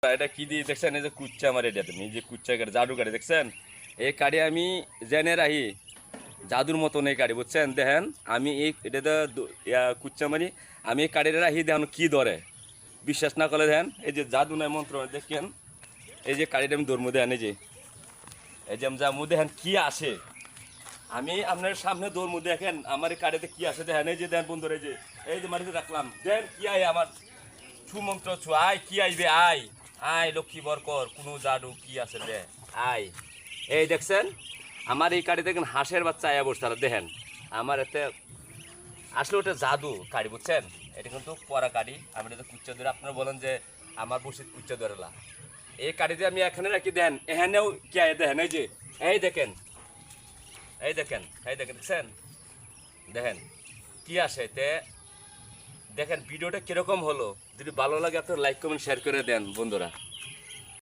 এটা কি দিয়ে দেখছেন? এই যে কুচ্চা আমার এটাতে এই যে কুচ্চা কাঠি, জাদু কাঠি দেখছেন? এই কাঠি আমি জেনে রাখি জাদুর মতন এই কাঠি, বুঝছেন? দেখেন আমি এই এটাতে কুচ্চা মারি, আমি এই কাঠিটা রাখি, দেখেন কি ধরে। বিশ্বাস না করলে দেখেন, এই যে জাদু নয় মন্ত্র দেখেন, এই যে কাঠিটা আমি দৌড় মধ্যে আনি, এই যে আমি যা মধ্যে দেখেন কি আসে, আমি আপনার সামনে দৌড় মধ্যে দেখেন আমার এই কাঠিতে কি আসে দেখেন। এই যে দেখেন বন্ধুরা, এই যে মাটিতে রাখলাম, দেখেন কি আয় আমার ছু মন্ত্র ছু, আয় কি আইবে, আয় আয় লক্ষ্মী বরকর, কোনো জাদু কি আছে দে, আয়। এই দেখছেন আমার এই কাঠি দেখেন হাঁসের বাচ্চা আয়া বসে, তারা দেখেন আমার এতে আসলে ওটা জাদু কাঠি, বুঝছেন? এটা কিন্তু পরা কাঠি, আমি এটা কুচ্চা ধরে, আপনারা বলেন যে আমার বসিত কুচ্চা ধরেলা। এই কাঠিতে আমি এখানে রাখি, দেন এখানেও কি আয় দেখেন, এই যে এই দেখেন, এই দেখেন, এই দেখেন, দেখছেন? দেখেন কি আসে তে, দেখেন ভিডিওটা কিরকম হলো। যদি ভালো লাগে আপনার লাইক কমেন্ট শেয়ার করে দেন বন্ধুরা।